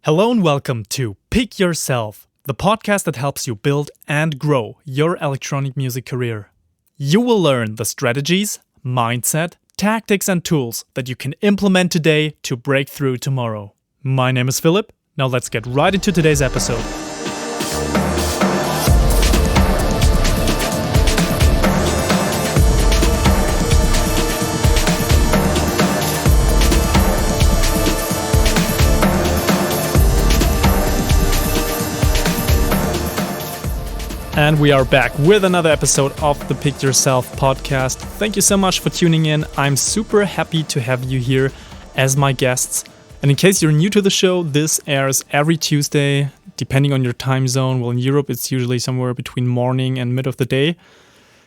Hello and welcome to Pick Yourself, the podcast that helps you build and grow your electronic music career. You will learn the strategies, mindset, tactics, and tools that you can implement today to break through tomorrow. My name is Philip. Now let's get right into today's episode. And we are back with another episode of the Pick Yourself podcast. Thank you so much for tuning in. I'm super happy to have you here as my guests. And in case you're new to the show, this airs every Tuesday, depending on your time zone. Well, in Europe, it's usually somewhere between morning and mid of the day.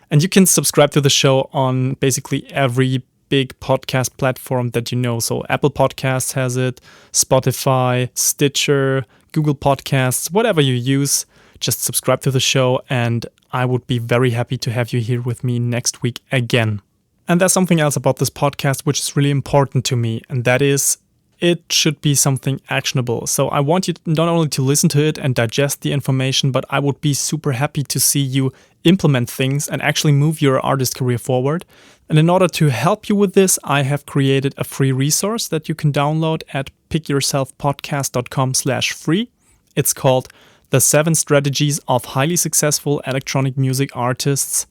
And you can subscribe to the show on basically every big podcast platform that you know. So Apple Podcasts has it, Spotify, Stitcher, Google Podcasts, whatever you use. Just subscribe to the show and I would be very happy to have you here with me next week again. And there's something else about this podcast which is really important to me, and that is it should be something actionable. So I want you not only to listen to it and digest the information, but I would be super happy to see you implement things and actually move your artist career forward. And in order to help you with this, I have created a free resource that you can download at pickyourselfpodcast.com/free. It's called The 7 Strategies of Highly Successful Electronic Music Artists.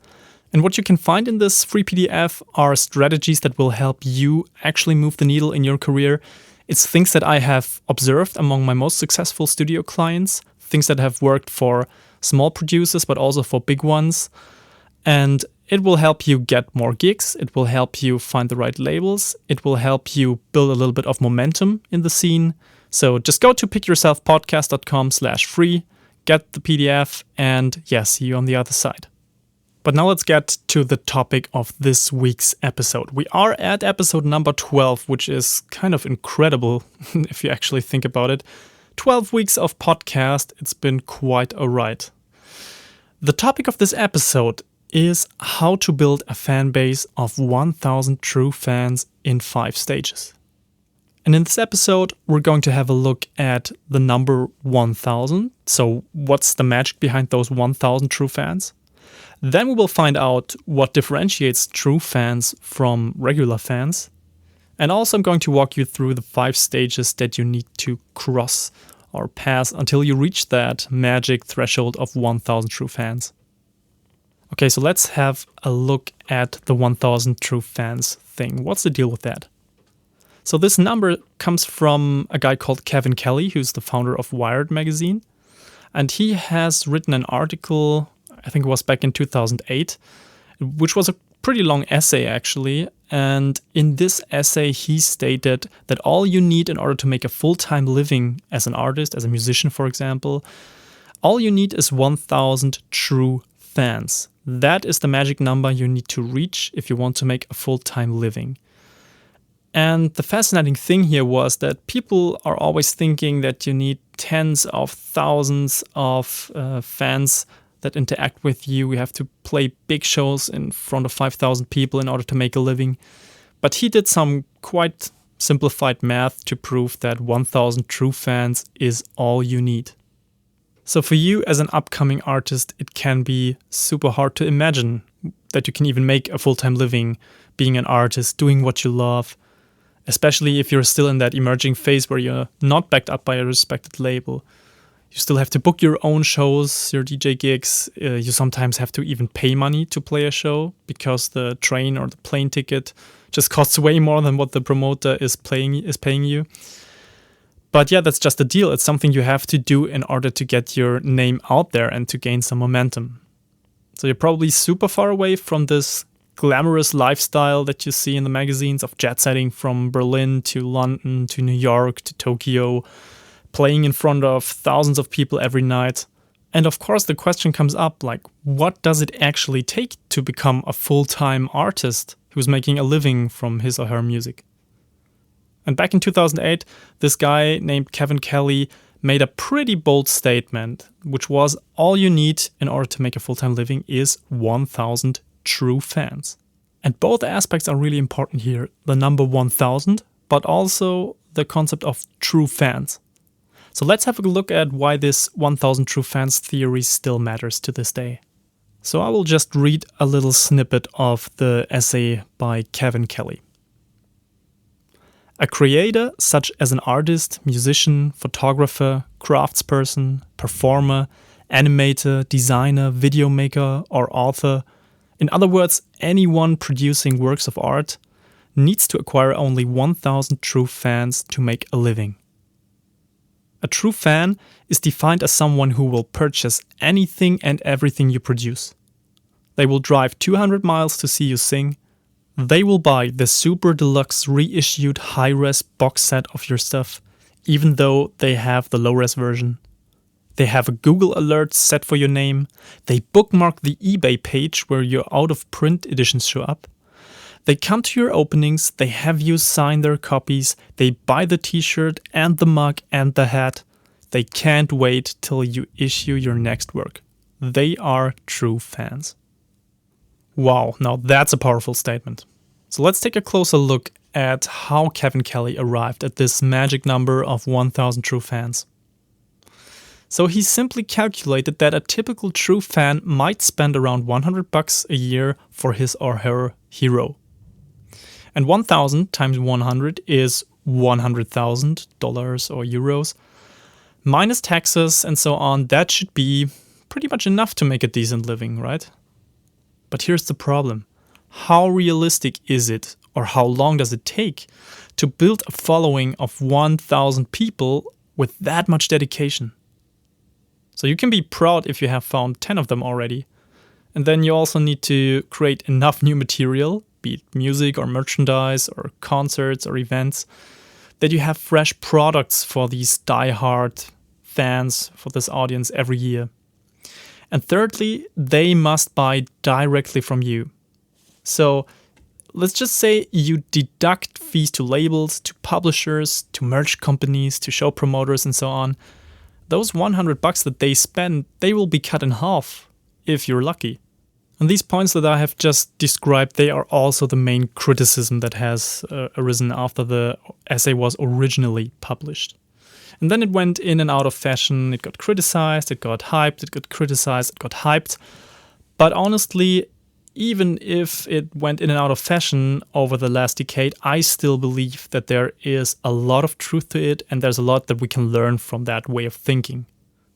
And what you can find in this free PDF are strategies that will help you actually move the needle in your career. It's things that I have observed among my most successful studio clients, things that have worked for small producers, but also for big ones. And it will help you get more gigs. It will help you find the right labels. It will help you build a little bit of momentum in the scene. So just go to pickyourselfpodcast.com/free, get the PDF, and see you on the other side. But now let's get to the topic of this week's episode. We are at episode number 12, which is kind of incredible if you actually think about it. 12 weeks of podcast, it's been quite a ride. The topic of this episode is how to build a fan base of 1,000 true fans in 5 stages. And in this episode, we're going to have a look at the number 1,000. So what's the magic behind those 1,000 true fans? Then we will find out what differentiates true fans from regular fans. And also I'm going to walk you through the 5 stages that you need to cross or pass until you reach that magic threshold of 1,000 true fans. Okay, so let's have a look at the 1,000 true fans thing. What's the deal with that? So this number comes from a guy called Kevin Kelly, who's the founder of Wired magazine. And he has written an article, I think it was back in 2008, which was a pretty long essay actually. And in this essay, he stated that all you need in order to make a full-time living as an artist, as a musician, for example, all you need is 1,000 true fans. That is the magic number you need to reach if you want to make a full-time living. And the fascinating thing here was that people are always thinking that you need tens of thousands of fans that interact with you. You have to play big shows in front of 5,000 people in order to make a living. But he did some quite simplified math to prove that 1,000 true fans is all you need. So for you as an upcoming artist, it can be super hard to imagine that you can even make a full-time living being an artist, doing what you love, especially if you're still in that emerging phase where you're not backed up by a respected label. You still have to book your own shows, your DJ gigs. You sometimes have to even pay money to play a show because the train or the plane ticket just costs way more than what the promoter is paying you. But that's just the deal. It's something you have to do in order to get your name out there and to gain some momentum. So you're probably super far away from this glamorous lifestyle that you see in the magazines of jet setting from Berlin to London to New York to Tokyo, playing in front of thousands of people every night. And of course the question comes up, like, what does it actually take to become a full-time artist who's making a living from his or her music? And back in 2008, this guy named Kevin Kelly made a pretty bold statement, which was all you need in order to make a full-time living is 1,000 true fans. And both aspects are really important here. The number 1,000, but also the concept of true fans. So let's have a look at why this 1000 true fans theory still matters to this day. So I will just read a little snippet of the essay by Kevin Kelly. A creator, such as an artist, musician, photographer, craftsperson, performer, animator, designer, video maker, or author, in other words, anyone producing works of art, needs to acquire only 1000 true fans to make a living. A true fan is defined as someone who will purchase anything and everything you produce. They will drive 200 miles to see you sing. They will buy the super deluxe reissued high-res box set of your stuff, even though they have the low-res version. They have a Google alert set for your name. They bookmark the eBay page where your out-of-print editions show up. They come to your openings, they have you sign their copies, they buy the t-shirt and the mug and the hat. They can't wait till you issue your next work. They are true fans. Wow, now that's a powerful statement. So let's take a closer look at how Kevin Kelly arrived at this magic number of 1000 true fans. So he simply calculated that a typical true fan might spend around $100 a year for his or her hero. And 1000 times 100 is $100,000 or euros. Minus taxes and so on, that should be pretty much enough to make a decent living, right? But here's the problem. How realistic is it, or how long does it take to build a following of 1000 people with that much dedication? So you can be proud if you have found 10 of them already. And then you also need to create enough new material, be it music or merchandise or concerts or events, that you have fresh products for these die-hard fans, for this audience every year. And thirdly, they must buy directly from you. So let's just say you deduct fees to labels, to publishers, to merch companies, to show promoters and so on. Those $100 that they spend, they will be cut in half, if you're lucky. And these points that I have just described, they are also the main criticism that has arisen after the essay was originally published. And then it went in and out of fashion. It got criticized, it got hyped, it got criticized, it got hyped. But honestly, even if it went in and out of fashion over the last decade, I still believe that there is a lot of truth to it, and there's a lot that we can learn from that way of thinking.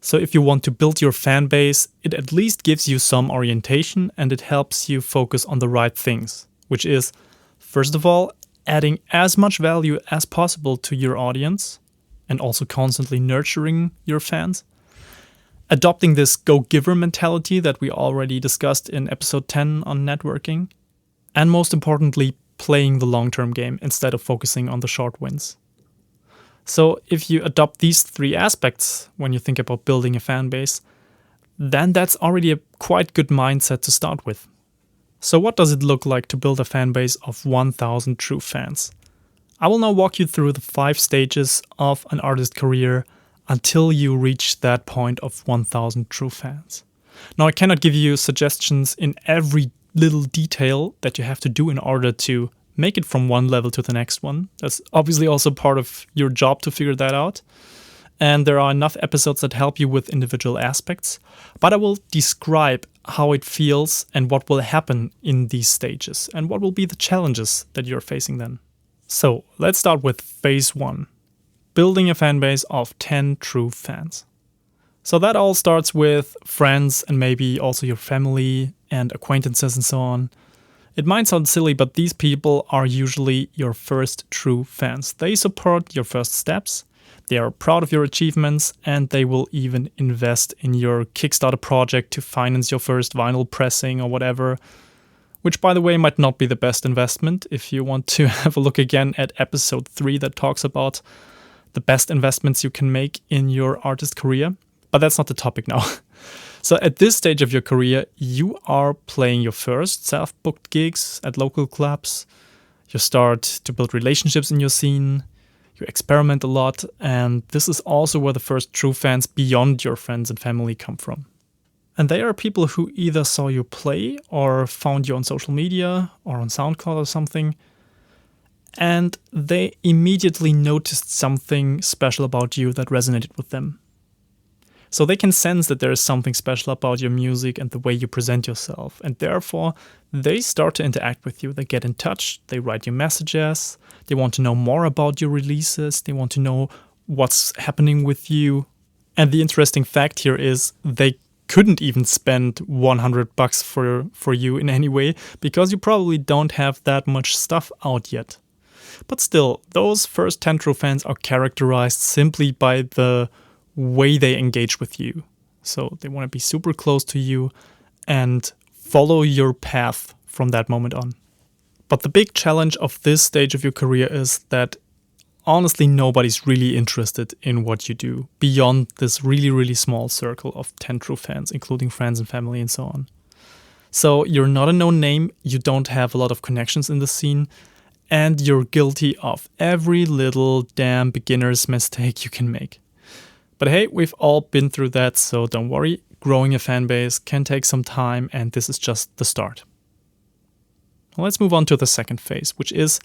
So if you want to build your fan base, it at least gives you some orientation and it helps you focus on the right things, which is, first of all, adding as much value as possible to your audience and also constantly nurturing your fans. Adopting this go-giver mentality that we already discussed in episode 10 on networking. And most importantly, playing the long-term game instead of focusing on the short wins. So if you adopt these three aspects when you think about building a fan base, then that's already a quite good mindset to start with. So what does it look like to build a fan base of 1000 true fans? I will now walk you through the 5 stages of an artist career until you reach that point of 1000 true fans. Now, I cannot give you suggestions in every little detail that you have to do in order to make it from one level to the next one. That's obviously also part of your job to figure that out. And there are enough episodes that help you with individual aspects. But I will describe how it feels and what will happen in these stages and what will be the challenges that you're facing then. So let's start with phase 1. Building a fan base of 10 true fans. So that all starts with friends and maybe also your family and acquaintances and so on. It might sound silly, but these people are usually your first true fans. They support your first steps, they are proud of your achievements, and they will even invest in your Kickstarter project to finance your first vinyl pressing or whatever. Which, by the way, might not be the best investment if you want to have a look again at episode 3 that talks about the best investments you can make in your artist career. But that's not the topic now. So at this stage of your career, you are playing your first self-booked gigs at local clubs. You start to build relationships in your scene. You experiment a lot. And this is also where the first true fans beyond your friends and family come from. And they are people who either saw you play or found you on social media or on SoundCloud or something. and they immediately noticed something special about you that resonated with them. So they can sense that there is something special about your music and the way you present yourself, and therefore they start to interact with you. They get in touch, they write you messages, they want to know more about your releases, they want to know what's happening with you. And the interesting fact here is they couldn't even spend $100 for you in any way, because you probably don't have that much stuff out yet. But still, those first 10 true fans are characterized simply by the way they engage with you. So they want to be super close to you and follow your path from that moment on. But the big challenge of this stage of your career is that honestly nobody's really interested in what you do beyond this really, really small circle of 10 true fans, including friends and family and so on. So you're not a known name, you don't have a lot of connections in the scene, and you're guilty of every little damn beginner's mistake you can make. But hey, we've all been through that, so don't worry. Growing a fan base can take some time, and this is just the start. Well, let's move on to the second phase, which is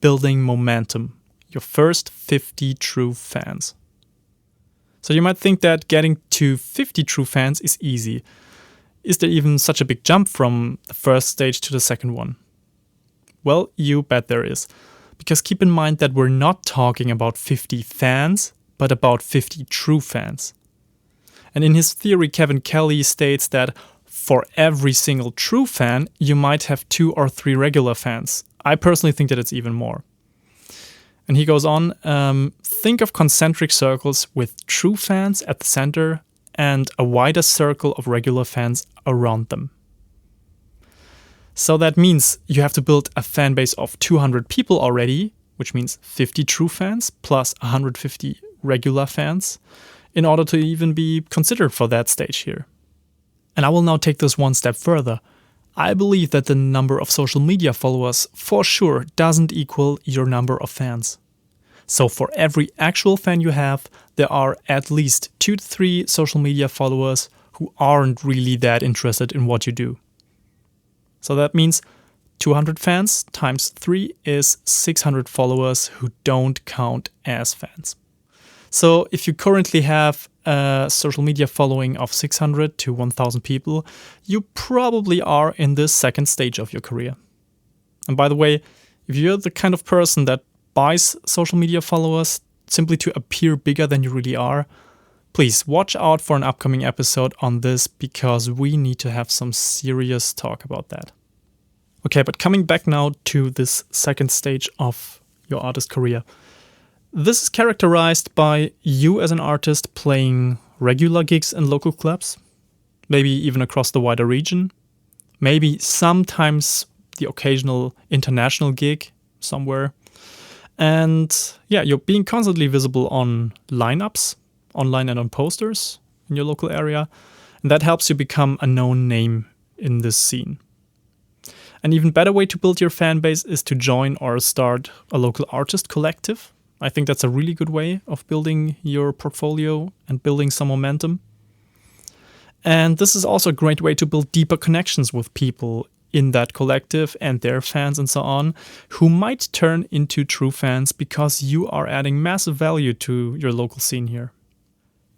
building momentum. Your first 50 true fans. So you might think that getting to 50 true fans is easy. Is there even such a big jump from the first stage to the second one? Well, you bet there is. Because keep in mind that we're not talking about 50 fans, but about 50 true fans. And in his theory, Kevin Kelly states that for every single true fan, you might have 2 or 3 regular fans. I personally think that it's even more. And he goes on, think of concentric circles with true fans at the center and a wider circle of regular fans around them. So that means you have to build a fan base of 200 people already, which means 50 true fans plus 150 regular fans, in order to even be considered for that stage here. And I will now take this one step further. I believe that the number of social media followers for sure doesn't equal your number of fans. So for every actual fan you have, there are at least 2 to 3 social media followers who aren't really that interested in what you do. So that means 200 fans times 3 is 600 followers who don't count as fans. So if you currently have a social media following of 600 to 1,000 people, you probably are in this second stage of your career. And by the way, if you're the kind of person that buys social media followers simply to appear bigger than you really are, please watch out for an upcoming episode on this, because we need to have some serious talk about that. Okay, but coming back now to this second stage of your artist career. This is characterized by you as an artist playing regular gigs in local clubs, maybe even across the wider region, maybe sometimes the occasional international gig somewhere. And yeah, you're being constantly visible on lineups, online and on posters in your local area. And that helps you become a known name in this scene. An even better way to build your fan base is to join or start a local artist collective. I think that's a really good way of building your portfolio and building some momentum. And this is also a great way to build deeper connections with people in that collective and their fans and so on, who might turn into true fans because you are adding massive value to your local scene here.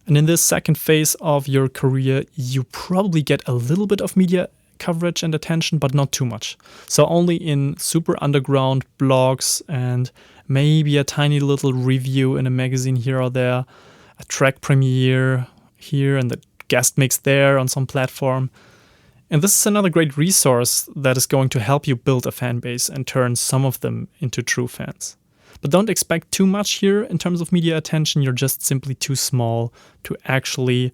And in this second phase of your career, you probably get a little bit of media coverage and attention, but not too much. So only in super underground blogs and maybe a tiny little review in a magazine here or there, a track premiere here and the guest mix there on some platform. And this is another great resource that is going to help you build a fan base and turn some of them into true fans. But don't expect too much here in terms of media attention. You're just simply too small to actually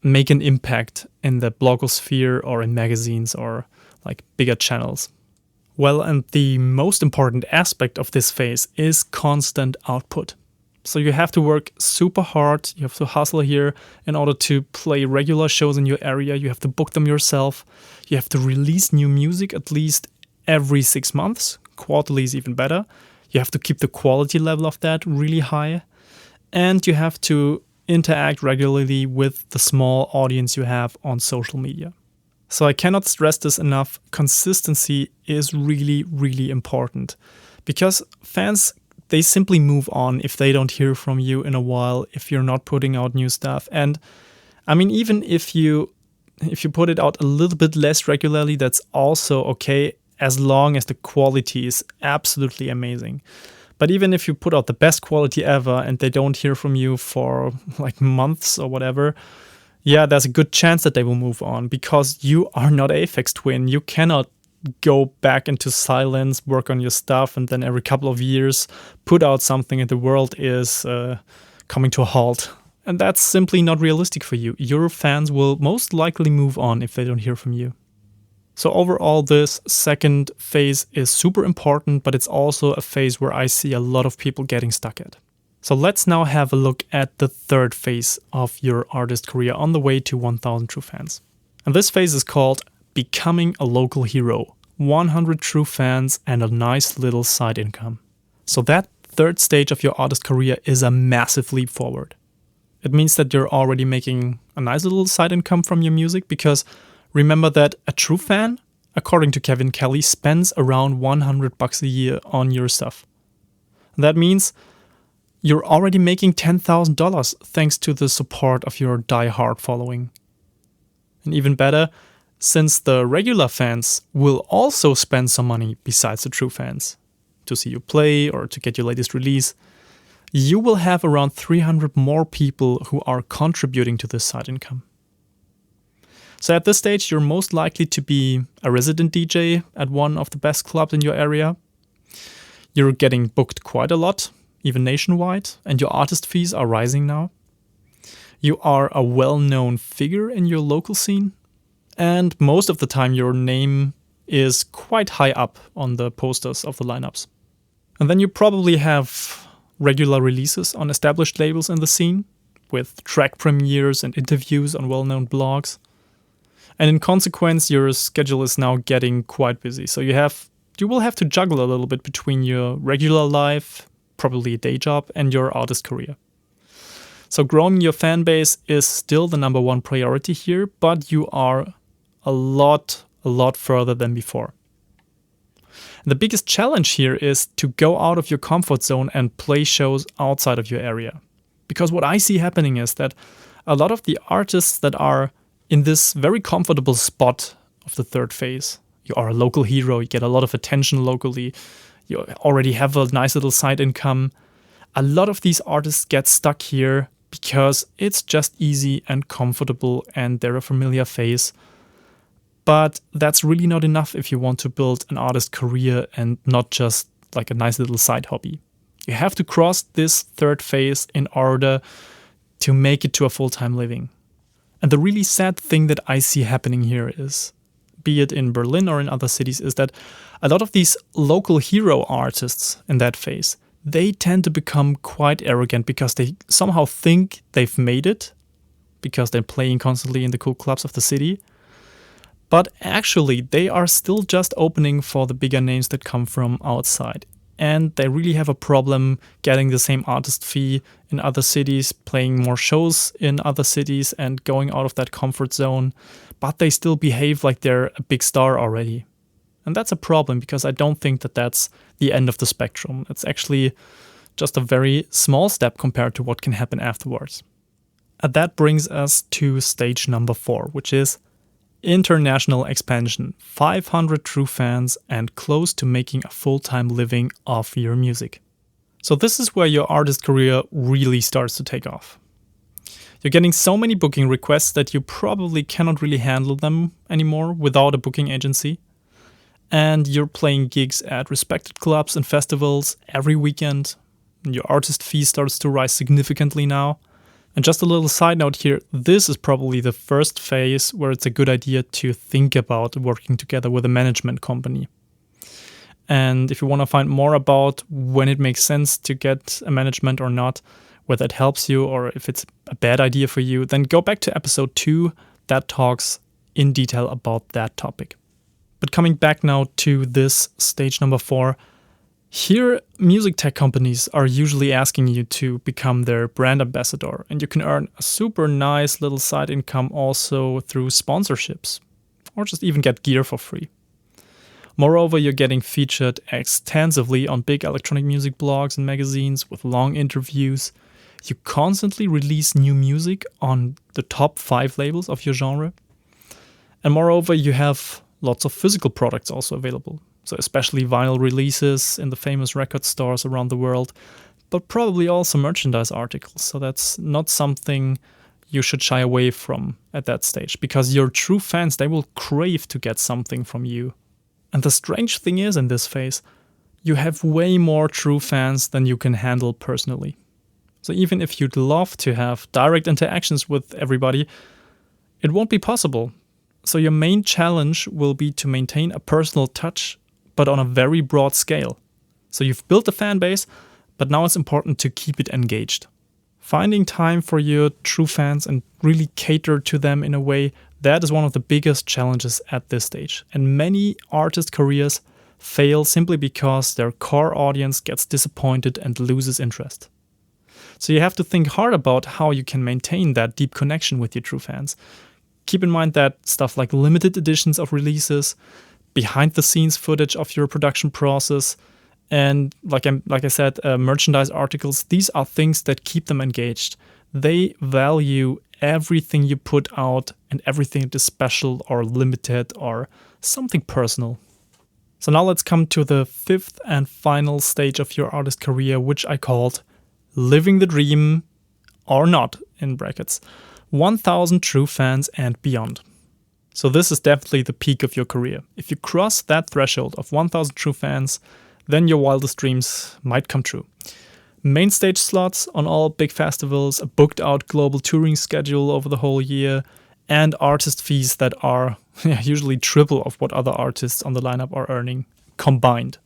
make an impact in the blogosphere or in magazines or like bigger channels. Well, and the most important aspect of this phase is constant output. So you have to work super hard, you have to hustle here in order to play regular shows in your area, you have to book them yourself, you have to release new music at least every 6 months, quarterly is even better, you have to keep the quality level of that really high, and you have to interact regularly with the small audience you have on social media. So I cannot stress this enough, consistency is really, really important. Because fans, they simply move on if they don't hear from you in a while, if you're not putting out new stuff. And I mean, even if you put it out a little bit less regularly, that's also okay, as long as the quality is absolutely amazing. But even if you put out the best quality ever and they don't hear from you for like months or whatever, yeah, there's a good chance that they will move on, because you are not Aphex Twin. You cannot go back into silence, work on your stuff, and then every couple of years put out something and the world is coming to a halt. And that's simply not realistic for you. Your fans will most likely move on if they don't hear from you. So overall, this second phase is super important, but it's also a phase where I see a lot of people getting stuck at. So let's now have a look at the third phase of your artist career on the way to 1000 true fans. And this phase is called becoming a local hero, 100 true fans and a nice little side income. So that third stage of your artist career is a massive leap forward. It means that you're already making a nice little side income from your music, because remember that a true fan, according to Kevin Kelly, spends around $100 a year on your stuff. That means you're already making $10,000 thanks to the support of your die-hard following. And even better, since the regular fans will also spend some money besides the true fans to see you play or to get your latest release, you will have around 300 more people who are contributing to this side income. So at this stage, you're most likely to be a resident DJ at one of the best clubs in your area. You're getting booked quite a lot, even nationwide, and your artist fees are rising now. You are a well-known figure in your local scene, and most of the time your name is quite high up on the posters of the lineups. And then you probably have regular releases on established labels in the scene, with track premieres and interviews on well-known blogs. And in consequence, your schedule is now getting quite busy. So you will have to juggle a little bit between your regular life, probably a day job, and your artist career. So growing your fan base is still the number one priority here, but you are a lot further than before. The biggest challenge here is to go out of your comfort zone and play shows outside of your area. Because what I see happening is that a lot of the artists that are in this very comfortable spot of the third phase, you are a local hero, you get a lot of attention locally, you already have a nice little side income. A lot of these artists get stuck here because it's just easy and comfortable and they're a familiar face. But that's really not enough if you want to build an artist career and not just like a nice little side hobby. You have to cross this third phase in order to make it to a full-time living. And the really sad thing that I see happening here is, be it in Berlin or in other cities, is that a lot of these local hero artists in that phase, they tend to become quite arrogant because they somehow think they've made it, because they're playing constantly in the cool clubs of the city. But actually, they are still just opening for the bigger names that come from outside. And they really have a problem getting the same artist fee in other cities, playing more shows in other cities and going out of that comfort zone. But they still behave like they're a big star already. And that's a problem, because I don't think that that's the end of the spectrum. It's actually just a very small step compared to what can happen afterwards. And that brings us to stage number 4, which is international expansion, 500 true fans, and close to making a full-time living off your music. So this is where your artist career really starts to take off. You're getting so many booking requests that you probably cannot really handle them anymore without a booking agency. And you're playing gigs at respected clubs and festivals every weekend. And your artist fee starts to rise significantly now. And just a little side note here, this is probably the first phase where it's a good idea to think about working together with a management company. And if you want to find more about when it makes sense to get a management or not, whether it helps you or if it's a bad idea for you, then go back to episode 2 that talks in detail about that topic. But coming back now to this stage number 4, here, music tech companies are usually asking you to become their brand ambassador, and you can earn a super nice little side income also through sponsorships, or just even get gear for free. Moreover, you're getting featured extensively on big electronic music blogs and magazines with long interviews. You constantly release new music on the top 5 labels of your genre. And moreover, you have lots of physical products also available. So especially vinyl releases in the famous record stores around the world, but probably also merchandise articles. So that's not something you should shy away from at that stage, because your true fans, they will crave to get something from you. And the strange thing is, in this phase, you have way more true fans than you can handle personally. So even if you'd love to have direct interactions with everybody, it won't be possible. So your main challenge will be to maintain a personal touch, but on a very broad scale. So you've built a fan base, but now it's important to keep it engaged. Finding time for your true fans and really cater to them in a way, that is one of the biggest challenges at this stage. And many artist careers fail simply because their core audience gets disappointed and loses interest. So you have to think hard about how you can maintain that deep connection with your true fans. Keep in mind that stuff like limited editions of releases, behind-the-scenes footage of your production process, and like I said, merchandise articles, these are things that keep them engaged. They value everything you put out and everything that is special or limited or something personal. So now let's come to the 5th and final stage of your artist career, which I called living the dream or not, in brackets, 1,000 true fans and beyond. So this is definitely the peak of your career. If you cross that threshold of 1,000 true fans, then your wildest dreams might come true. Main stage slots on all big festivals, a booked out global touring schedule over the whole year, and artist fees that are usually triple of what other artists on the lineup are earning combined.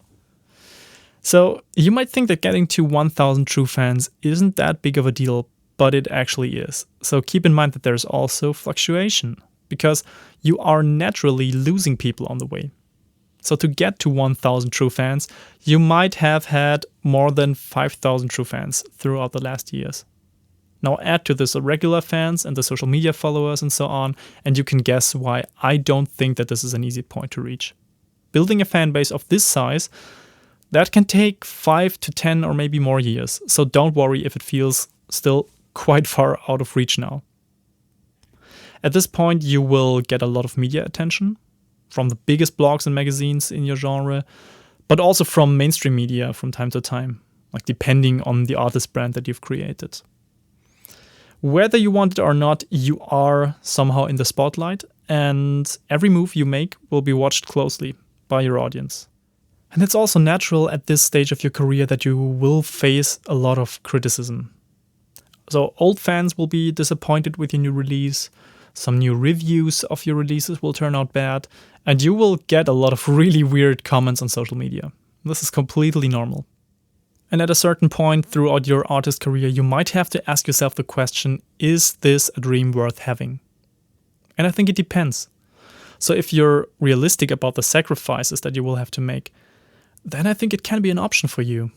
So you might think that getting to 1,000 true fans isn't that big of a deal, but it actually is. So keep in mind that there's also fluctuation, because you are naturally losing people on the way. So to get to 1,000 true fans, you might have had more than 5,000 true fans throughout the last years. Now add to this the regular fans and the social media followers and so on, and you can guess why I don't think that this is an easy point to reach. Building a fan base of this size, that can take 5 to 10 or maybe more years. So don't worry if it feels still quite far out of reach now. At this point, you will get a lot of media attention from the biggest blogs and magazines in your genre, but also from mainstream media from time to time, like depending on the artist brand that you've created. Whether you want it or not, you are somehow in the spotlight, and every move you make will be watched closely by your audience. And it's also natural at this stage of your career that you will face a lot of criticism. So old fans will be disappointed with your new release, some new reviews of your releases will turn out bad, and you will get a lot of really weird comments on social media. This is completely normal. And at a certain point throughout your artist career, you might have to ask yourself the question, is this a dream worth having? And I think it depends. So if you're realistic about the sacrifices that you will have to make, then I think it can be an option for you.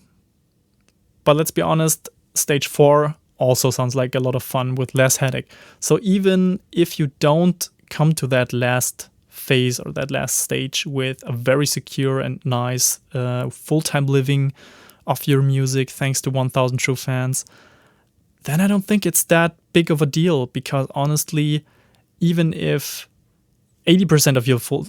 But let's be honest, stage 4 also sounds like a lot of fun with less headache. So even if you don't come to that last phase or that last stage with a very secure and nice full-time living of your music thanks to 1,000 true fans, then I don't think it's that big of a deal, because honestly, even if 80%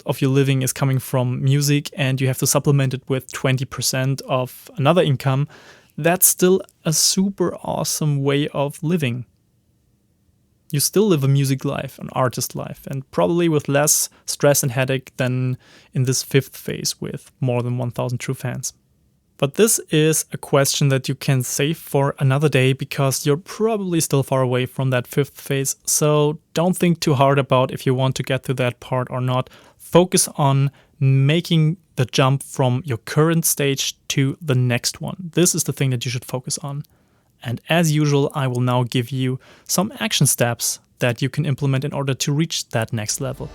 of your living is coming from music and you have to supplement it with 20% of another income, that's still a super awesome way of living. You still live a music life, an artist life, and probably with less stress and headache than in this 5th phase with more than 1,000 true fans. But this is a question that you can save for another day, because you're probably still far away from that 5th phase. So don't think too hard about if you want to get to that part or not. Focus on making the jump from your current stage to the next one. This is the thing that you should focus on. And as usual, I will now give you some action steps that you can implement in order to reach that next level.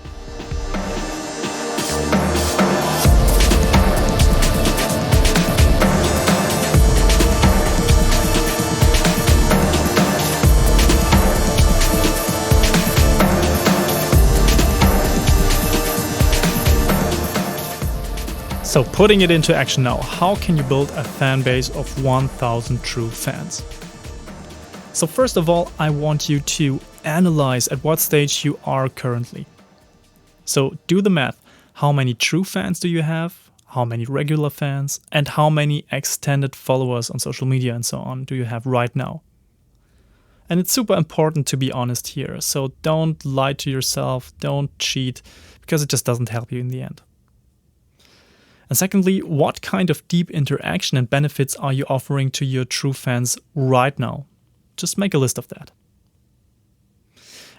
So putting it into action now, how can you build a fan base of 1,000 true fans? So first of all, I want you to analyze at what stage you are currently. So do the math. How many true fans do you have? How many regular fans? And how many extended followers on social media and so on do you have right now? And it's super important to be honest here. So don't lie to yourself, don't cheat, because it just doesn't help you in the end. And secondly, what kind of deep interaction and benefits are you offering to your true fans right now? Just make a list of that.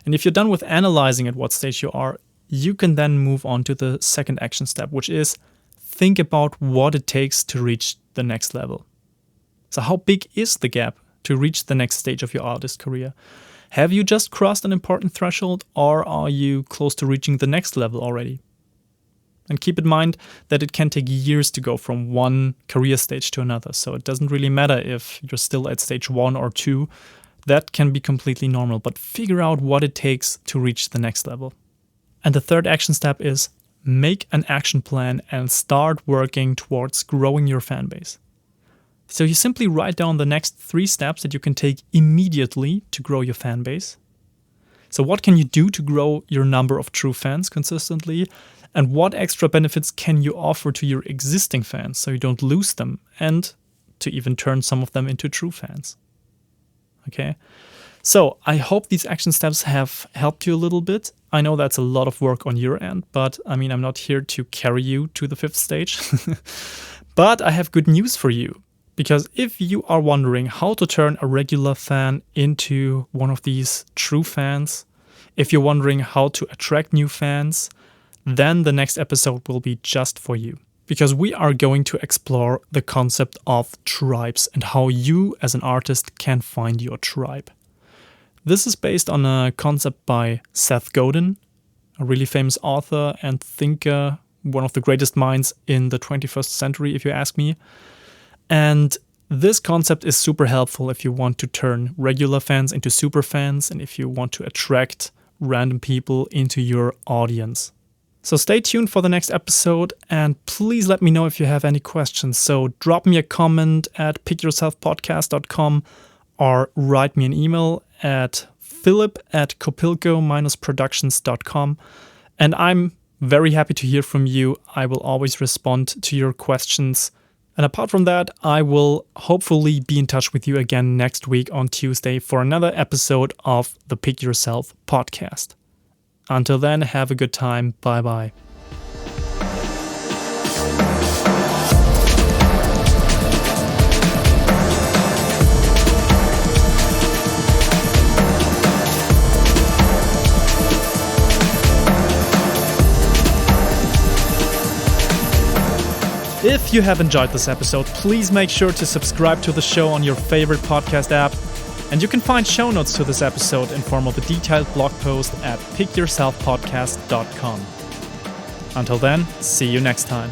And if you're done with analyzing at what stage you are, you can then move on to the second action step, which is think about what it takes to reach the next level. So how big is the gap to reach the next stage of your artist career? Have you just crossed an important threshold, or are you close to reaching the next level already? And keep in mind that it can take years to go from one career stage to another. So it doesn't really matter if you're still at stage 1 or 2. That can be completely normal. But figure out what it takes to reach the next level. And the third action step is make an action plan and start working towards growing your fan base. So you simply write down the next 3 steps that you can take immediately to grow your fan base. So what can you do to grow your number of true fans consistently? And what extra benefits can you offer to your existing fans so you don't lose them and to even turn some of them into true fans? Okay, so I hope these action steps have helped you a little bit. I know that's a lot of work on your end, but I'm not here to carry you to the 5th stage. But I have good news for you, because if you are wondering how to turn a regular fan into one of these true fans, if you're wondering how to attract new fans, then the next episode will be just for you. Because we are going to explore the concept of tribes and how you as an artist can find your tribe. This is based on a concept by Seth Godin, a really famous author and thinker, one of the greatest minds in the 21st century, if you ask me. And this concept is super helpful if you want to turn regular fans into super fans and if you want to attract random people into your audience. So stay tuned for the next episode, and please let me know if you have any questions. So drop me a comment at pickyourselfpodcast.com or write me an email at philip@copilco-productions.com. And I'm very happy to hear from you. I will always respond to your questions. And apart from that, I will hopefully be in touch with you again next week on Tuesday for another episode of the Pick Yourself podcast. Until then, have a good time. Bye-bye. If you have enjoyed this episode, please make sure to subscribe to the show on your favorite podcast app. And you can find show notes to this episode in form of a detailed blog post at pickyourselfpodcast.com. Until then, see you next time.